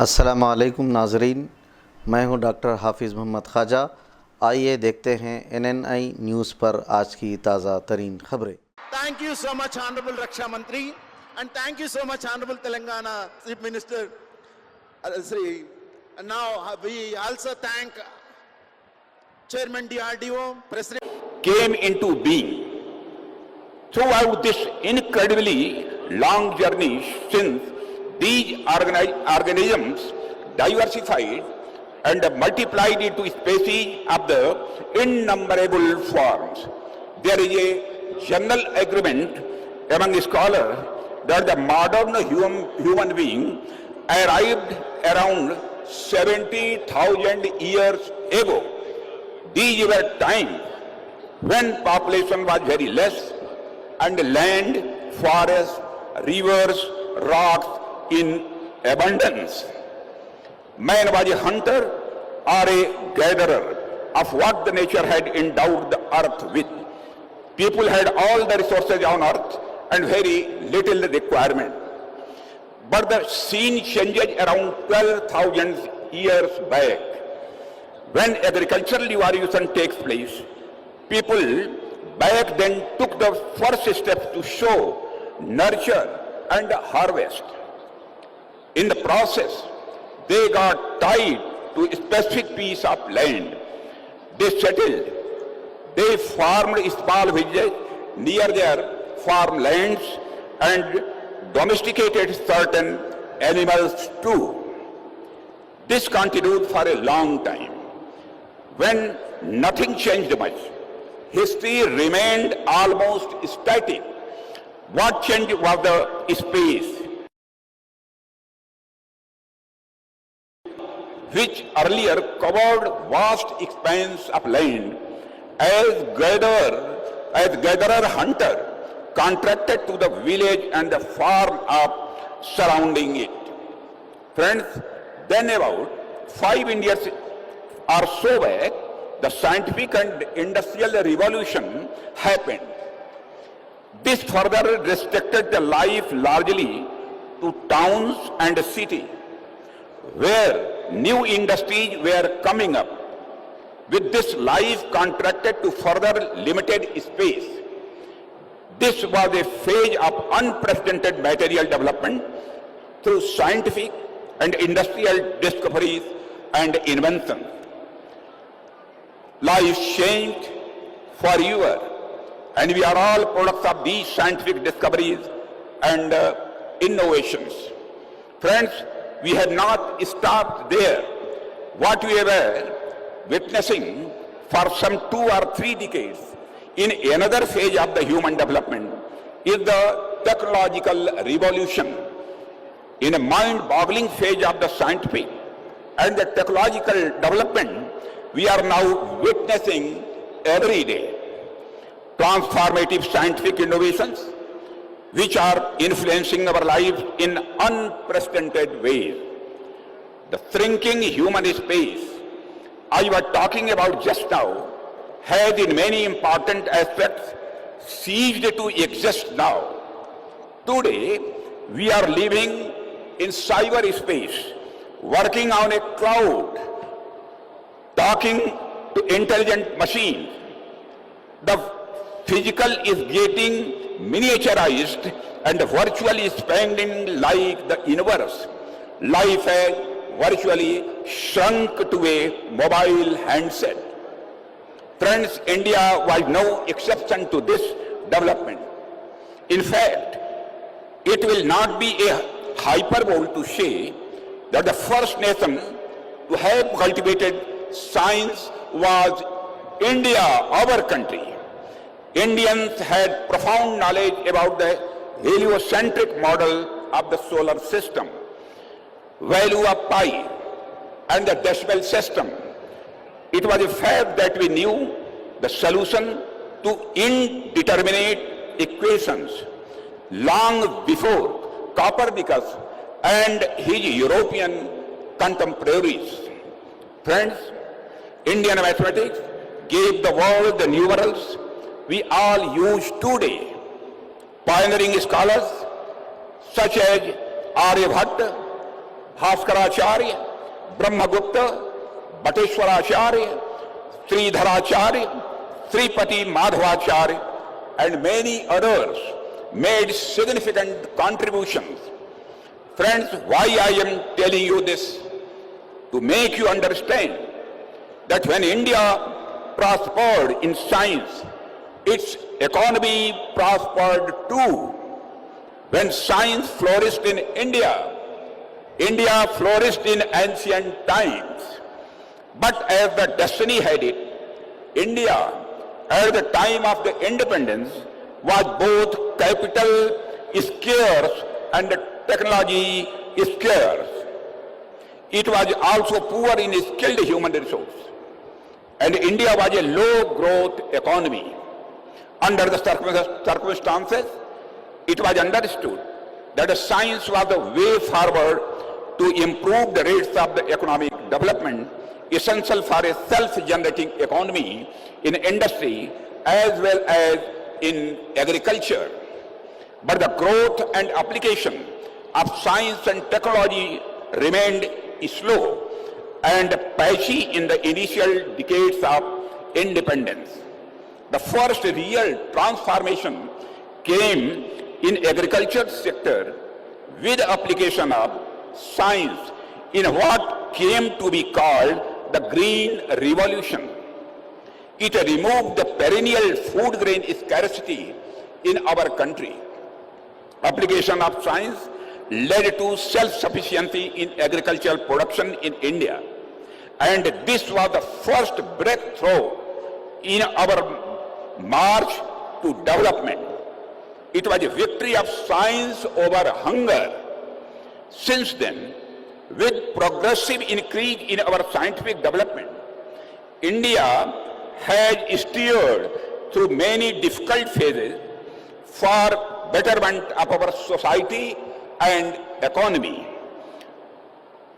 अस्सलामु अलैकुम नाजरीन, मैं हूं डॉक्टर हाफिज़ मोहम्मद ख्वाजा। आइए देखते हैं NNI न्यूज़ पर आज की ताज़ा तरीन खबरें। Thank you so much, Honorable Raksha Mantri, and thank you so much, Honorable Telangana Chief Minister Sri. And now we also thank Chairman DRDO, President. Came into being throughout this incredibly long journey since these organisms diversified and multiplied into species of the innumerable forms. There is a general agreement among scholars that the modern human being arrived around 70,000 years ago. These were times when population was very less and land, forests, rivers, rocks in abundance. Man was a hunter or a gatherer of what the nature had endowed the earth with. People had all the resources on earth and very little requirement. But the scene changes around 12,000 years back. When agricultural revolution takes place, people back then took the first step to sow, nurture, and harvest. In the process, they got tied to a specific piece of land. They settled. They formed small villages near their farmlands and domesticated certain animals too. This continued for a long time. When nothing changed much, history remained almost static. What changed was the space, which earlier covered vast expanse of land. As gatherer hunter contracted to the village and the farm up surrounding it. Friends, then about 5 years or so back, the scientific and industrial revolution happened. This further restricted the life largely to towns and cities, where new industries were coming up. With this, life contracted to further limited space. This was a phase of unprecedented material development through scientific and industrial discoveries and inventions. Life changed forever, and we are all products of these scientific discoveries and innovations. Friends, we have not stopped there. What we were witnessing for some 2 or 3 decades in another phase of the human development is the technological revolution. In a mind-boggling phase of the scientific and the technological development, we are now witnessing every day transformative scientific innovations which are influencing our lives in unprecedented ways. The shrinking human space I was talking about just now has in many important aspects ceased to exist now. Today, we are living in cyberspace, working on a cloud, talking to intelligent machines. The physical is getting miniaturized and virtually expanding like the universe. Life has virtually shrunk to a mobile handset. Friends, India was no exception to this development. In fact, it will not be a hyperbole to say that the first nation to have cultivated science was India, our country. Indians had profound knowledge about the heliocentric model of the solar system, value of pi, and the decimal system. It was a fact that we knew the solution to indeterminate equations long before Copernicus and his European contemporaries. Friends, Indian mathematics gave the world the numerals we all use today. Pioneering scholars such as Aryabhatta, Bhaskaracharya, Brahmagupta, Bhatteshwaracharya, Sridharacharya, Sripati Madhavacharya, and many others made significant contributions. Friends, why I am telling you this? To make you understand that when India prospered in science, its economy prospered too. When science flourished in India, India flourished in ancient times. But as the destiny had it, India, at the time of the independence, was both capital scarce and technology scarce. It was also poor in skilled human resource. And India was a low growth economy. Under the circumstances, it was understood that science was the way forward to improve the rates of the economic development essential for a self-generating economy in industry as well as in agriculture. But the growth and application of science and technology remained slow and patchy in the initial decades of independence. The first real transformation came in agriculture sector with application of science in what came to be called the Green Revolution. It removed the perennial food grain scarcity in our country. Application of science led to self-sufficiency in agricultural production in India. And this was the first breakthrough in our march to development. It was a victory of science over hunger. Since then, with progressive increase in our scientific development, India has steered through many difficult phases for betterment of our society and economy.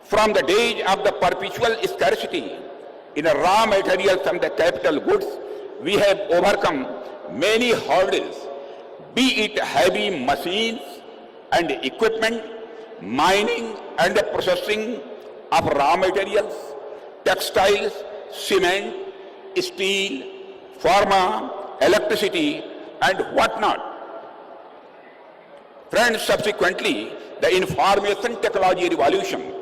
From the days of the perpetual scarcity in raw materials and the capital goods, we have overcome many hurdles, be it heavy machines and equipment, mining and the processing of raw materials, textiles, cement, steel, pharma, electricity, and whatnot. Friends, subsequently, the information technology revolution,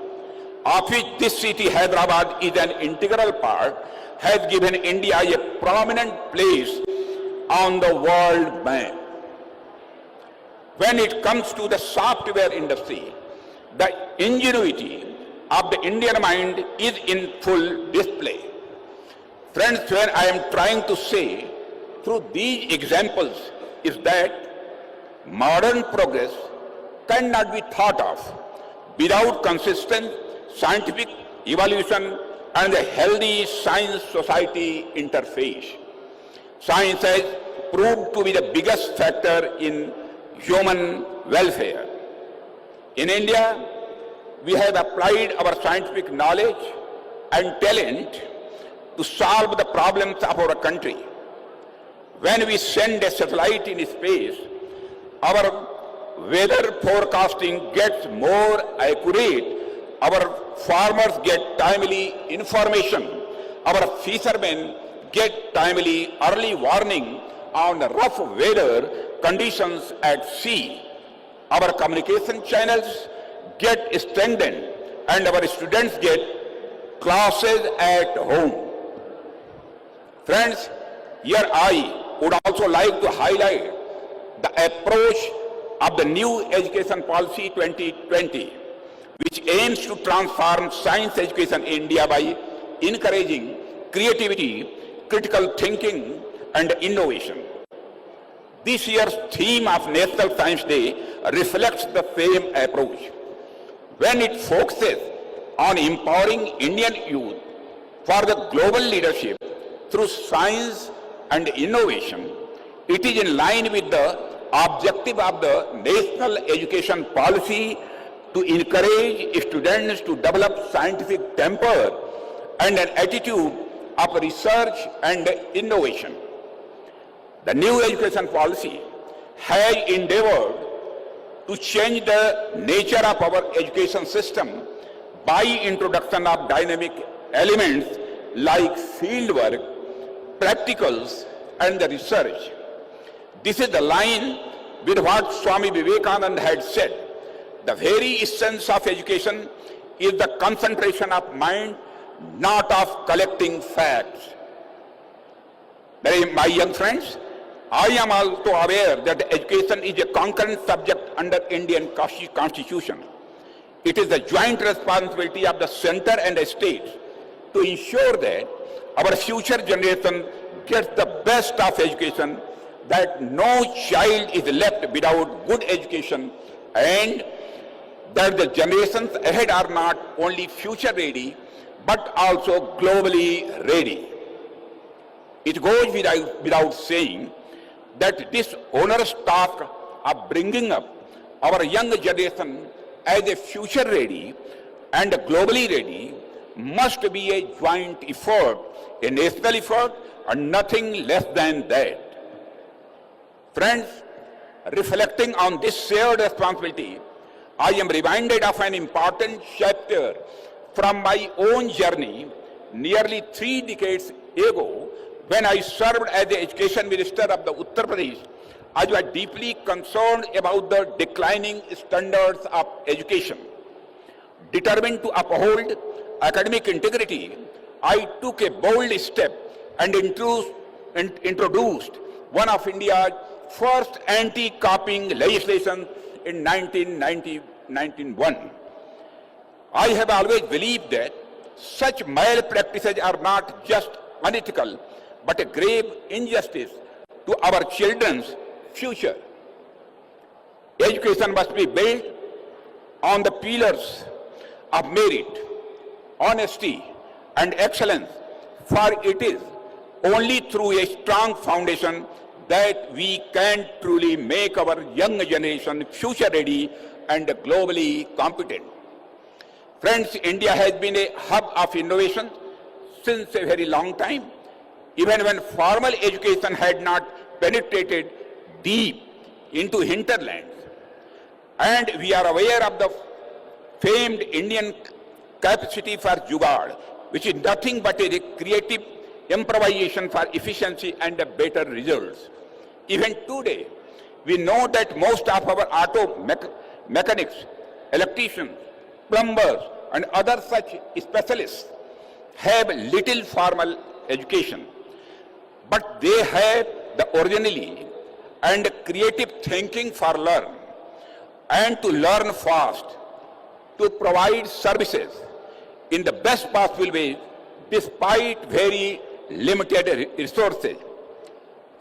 of which this city, Hyderabad, is an integral part, has given India a prominent place on the world map. When it comes to the software industry, the ingenuity of the Indian mind is in full display. Friends, what I am trying to say through these examples is that modern progress cannot be thought of without consistent scientific evolution and a healthy science-society interface. Science has proved to be the biggest factor in human welfare. In India, we have applied our scientific knowledge and talent to solve the problems of our country. When we send a satellite in space, our weather forecasting gets more accurate, our farmers get timely information, our fishermen get timely early warning on rough weather conditions at sea. Our communication channels get strengthened and our students get classes at home. Friends, here I would also like to highlight the approach of the new Education Policy 2020, which aims to transform science education in India by encouraging creativity, critical thinking, and innovation. This year's theme of National Science Day reflects the same approach. When it focuses on empowering Indian youth for the global leadership through science and innovation, it is in line with the objective of the National Education Policy to encourage students to develop scientific temper and an attitude of research and innovation. The new education policy has endeavored to change the nature of our education system by introduction of dynamic elements like field work, practicals, and the research. This is the line with what Swami Vivekananda had said. The very essence of education is the concentration of mind, not of collecting facts. My young friends, I am also aware that education is a concurrent subject under Indian Constitution. It is the joint responsibility of the center and the state to ensure that our future generation gets the best of education, that no child is left without good education, and that the generations ahead are not only future ready, but also globally ready. It goes without saying that this onerous task of bringing up our young generation as a future ready and globally ready must be a joint effort, a national effort, and nothing less than that. Friends, reflecting on this shared responsibility, I am reminded of an important chapter from my own journey nearly 3 decades ago when I served as the Education Minister of the Uttar Pradesh. I was deeply concerned about the declining standards of education. Determined to uphold academic integrity, I took a bold step and introduced one of India's first anti-copying legislation in 1991. I have always believed that such malpractices are not just unethical, but a grave injustice to our children's future. Education must be built on the pillars of merit, honesty, and excellence, for it is only through a strong foundation that we can truly make our young generation future ready and globally competent. Friends, India has been a hub of innovation since a very long time, even when formal education had not penetrated deep into hinterlands. And we are aware of the famed Indian capacity for Jugaad, which is nothing but a creative improvisation for efficiency and better results. Even today, we know that most of our auto mechanics, electricians, plumbers, and other such specialists have little formal education, but they have the originality and creative thinking for learn and to learn fast, to provide services in the best possible way despite very limited resources.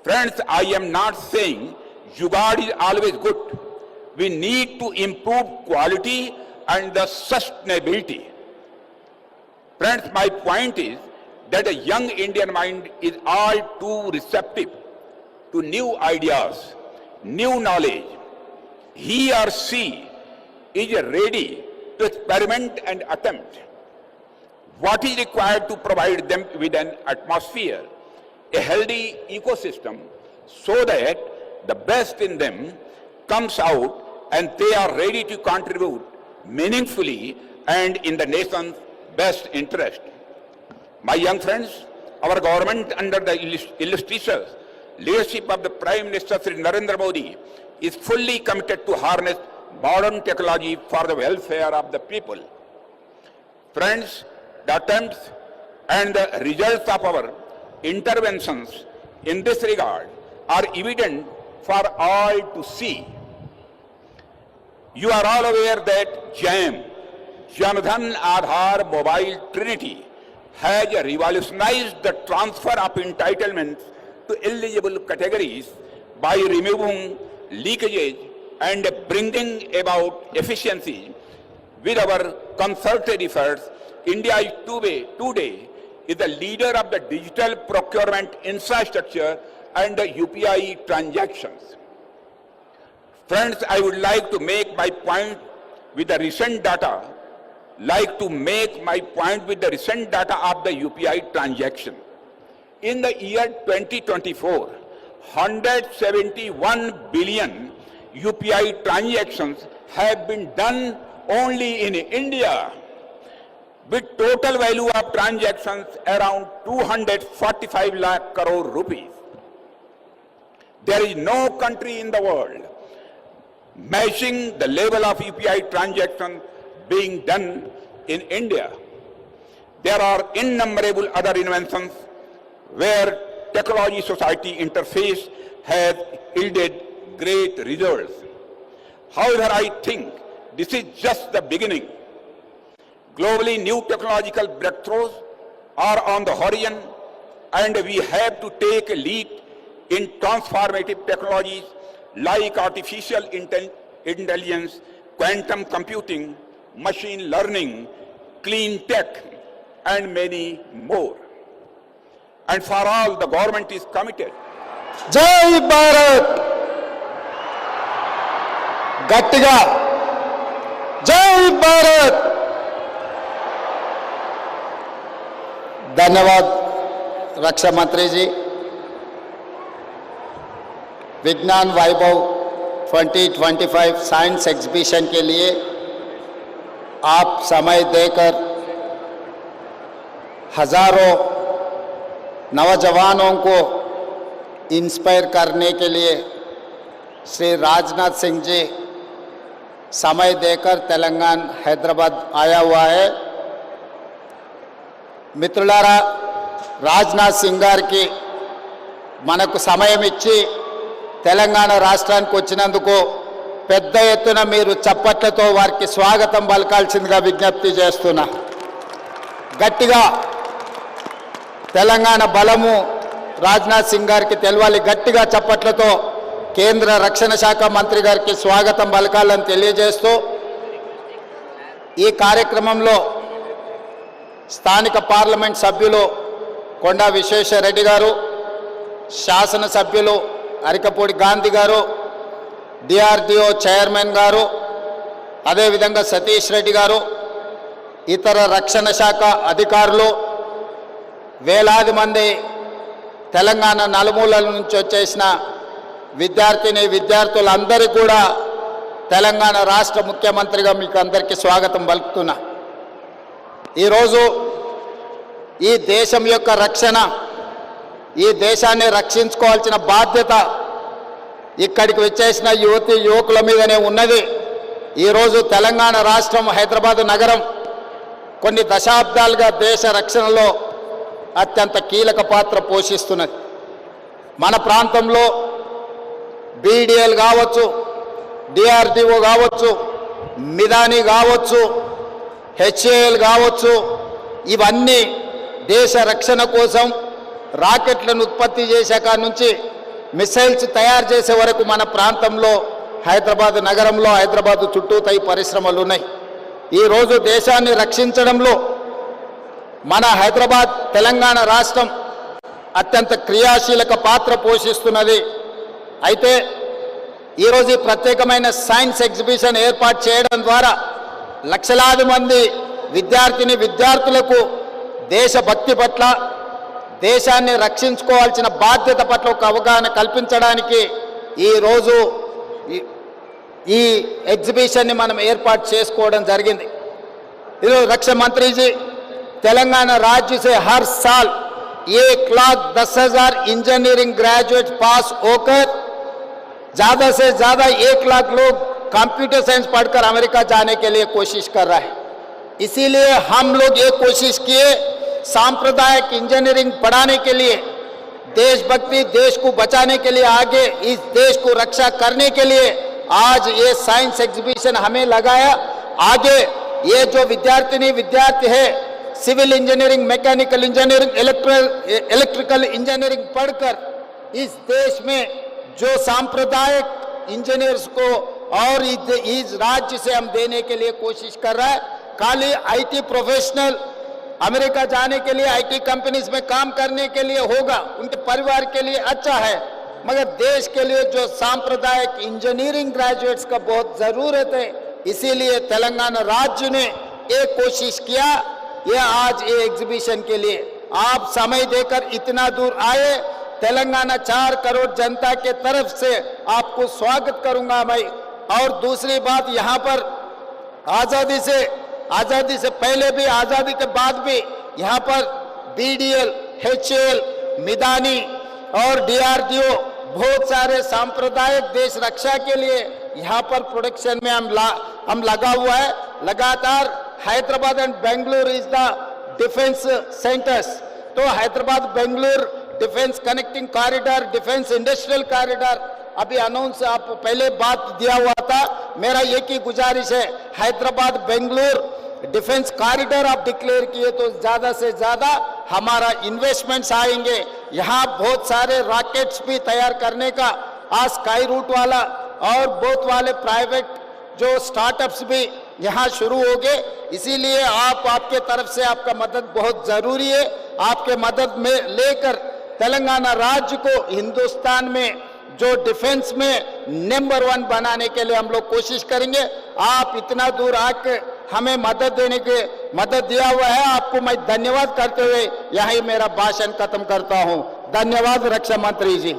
Friends, I am not saying Jugaad is always good. We need to improve quality and the sustainability. Friends, my point is that a young Indian mind is all too receptive to new ideas, new knowledge. He or she is ready to experiment and attempt. What is required to provide them with an atmosphere, a healthy ecosystem, so that the best in them comes out and they are ready to contribute meaningfully and in the nation's best interest. My young friends, our government under the illustrious leadership of the Prime Minister Sri Narendra Modi is fully committed to harness modern technology for the welfare of the people. Friends, the attempts and the results of our interventions in this regard are evident for all to see. You are all aware that JAM, Jan Dhan Aadhaar Mobile Trinity, has revolutionized the transfer of entitlements to eligible categories by removing leakages and bringing about efficiency. With our concerted efforts, India is today is the leader of the digital procurement infrastructure and the UPI transactions. Friends, I would like to make my point with the recent data of the UPI transaction. In the year 2024, 171 billion UPI transactions have been done only in India. with total value of transactions around 245 lakh crore rupees. There is no country in the world matching the level of UPI transactions being done in India. There are innumerable other inventions where technology society interface has yielded great results. However, I think this is just the beginning. Globally, new technological breakthroughs are on the horizon, and we have to take a lead in transformative technologies like artificial intelligence, quantum computing, machine learning, clean tech, and many more. And for all, the government is committed. జై భారత్ గట్టిగా జై భారత్ धन्यवाद रक्षा मंत्री जी। विज्ञान वैभव 2025 science exhibition के लिए आप समय देकर हजारों नौजवानों को इंस्पायर करने के लिए श्री राजनाथ सिंह जी समय देकर तेलंगाना हैदराबाद आया हुआ है। మిత్రులారా, రాజ్నాథ్ సింగ్ గారికి మనకు సమయం ఇచ్చి తెలంగాణ రాష్ట్రానికి వచ్చినందుకు పెద్ద ఎత్తున మీరు చప్పట్లతో వారికి స్వాగతం పలకాల్సిందిగా విజ్ఞప్తి చేస్తున్నా। గట్టిగా తెలంగాణ బలము రాజ్నాథ్ సింగ్ గారికి తెలవాలి। గట్టిగా చప్పట్లతో కేంద్ర రక్షణ శాఖ మంత్రి గారికి స్వాగతం పలకాలని తెలియజేస్తూ ఈ కార్యక్రమంలో స్థానిక పార్లమెంట్ సభ్యులు కొండా విశ్వేశ్వరరెడ్డి గారు, శాసన సభ్యులు అరికపూడి గాంధీ గారు, డిఆర్డిఓ చైర్మన్ గారు, అదేవిధంగా సతీష్ రెడ్డి గారు, ఇతర రక్షణ శాఖ అధికారులు, వేలాది మంది తెలంగాణ నలుమూలల నుంచి వచ్చేసిన విద్యార్థులందరికీ కూడా తెలంగాణ రాష్ట్ర ముఖ్యమంత్రిగా మీకు అందరికీ స్వాగతం పలుకుతున్నా। ఈరోజు ఈ దేశం యొక్క రక్షణ, ఈ దేశాన్ని రక్షించుకోవాల్సిన బాధ్యత ఇక్కడికి వచ్చేసిన యువతి యువకుల మీదనే ఉన్నది। ఈరోజు తెలంగాణ రాష్ట్రం, హైదరాబాద్ నగరం కొన్ని దశాబ్దాలుగా దేశ రక్షణలో అత్యంత కీలక పాత్ర పోషిస్తున్నది। మన ప్రాంతంలో బీడీఎల్ కావచ్చు, డిఆర్డిఓ కావచ్చు, మిదాని కావచ్చు, హెచ్ఏఎల్ కావచ్చు, ఇవన్నీ దేశ రక్షణ కోసం రాకెట్లను ఉత్పత్తి చేసే కాడ నుంచి మిసైల్స్ తయారు చేసే వరకు మన ప్రాంతంలో హైదరాబాద్ నగరంలో, హైదరాబాద్ చుట్టూతా ఈ పరిశ్రమలు ఉన్నాయి। ఈరోజు దేశాన్ని రక్షించడంలో మన హైదరాబాద్ తెలంగాణ రాష్ట్రం అత్యంత క్రియాశీలక పాత్ర పోషిస్తున్నది। అయితే ఈరోజు ఈ ప్రత్యేకమైన సైన్స్ ఎగ్జిబిషన్ ఏర్పాటు చేయడం ద్వారా లక్షలాది మంది విద్యార్థులకు దేశభక్తి పట్ల, దేశాన్ని రక్షించుకోవాల్సిన బాధ్యత పట్ల ఒక అవగాహన కల్పించడానికి ఈరోజు ఈ ఎగ్జిబిషన్ని మనం ఏర్పాటు చేసుకోవడం జరిగింది। ఈరోజు రक्षा मंत्री जी, तेलंगाना राज्य से हर साल 1,10,000 इंजीनियरिंग ग्रेजुएट पास होकर ज़्यादा से ज़्यादा 1 लाख लोग कंप्यूटर साइंस पढ़कर अमेरिका जाने के लिए कोशिश कर रहा है। इसीलिए हम लोग ये कोशिश किए सांप्रदायिक इंजीनियरिंग पढ़ाने के लिए, देशभक्ति, देश को बचाने के लिए, आगे इस देश को रक्षा करने के लिए आज ये साइंस एग्जीबिशन हमें लगाया। आगे ये जो विद्यार्थी है civil engineering, mechanical engineering, electrical engineering पढ़कर इस देश में जो सांप्रदायिक इंजीनियर्स को और इस राज्य से हम देने के लिए कोशिश कर रहा है। खाली आईटी प्रोफेशनल अमेरिका जाने के लिए, आईटी कंपनीज में काम करने के लिए होगा, उनके परिवार के लिए अच्छा है, मगर देश के लिए जो सांप्रदायिक इंजीनियरिंग ग्रेजुएट्स का बहुत ज़रूरत है। इसीलिए तेलंगाना राज्य ने एक कोशिश किया, ये आज ये एग्जीबिशन के लिए आप समय देकर इतना दूर आए। तेलंगाना 4 करोड़ जनता के तरफ से आपको स्वागत करूंगा मैं। और दूसरी बात, यहाँ पर आज़ादी से आजादी से पहले भी, आजादी के बाद भी यहाँ पर BDL, HAL, मिदानी और DRDO बहुत सारे सांप्रदायिक देश रक्षा के लिए यहाँ पर प्रोडक्शन में हम लगा हुआ है। लगातार Hyderabad and Bengaluru is the defence centres. तो Hyderabad Bengaluru defence connecting corridor, defence industrial corridor अभी अनाउंस आप पहले बात दिया हुआ था। मेरा एक ही गुजारिश है, हैदराबाद बेंगलुरु डिफेंस कॉरिडोर आप डिक्लेयर किए तो ज्यादा से ज्यादा हमारा इन्वेस्टमेंट्स आएंगे। यहाँ बहुत सारे रॉकेट्स भी तैयार करने का आज स्काई रूट वाला और बहुत वाले प्राइवेट जो स्टार्टअप्स भी यहाँ शुरू हो गए। इसीलिए आपके तरफ से आपका मदद बहुत जरूरी है। आपके मदद में लेकर तेलंगाना राज्य को हिंदुस्तान में जो डिफेंस में नंबर 1 बनाने के लिए हम लोग कोशिश करेंगे। आप इतना दूर आके हमें मदद दिया हुआ है, आपको मैं धन्यवाद करते हुए यही मेरा भाषण खत्म करता हूं। धन्यवाद रक्षा मंत्री जी।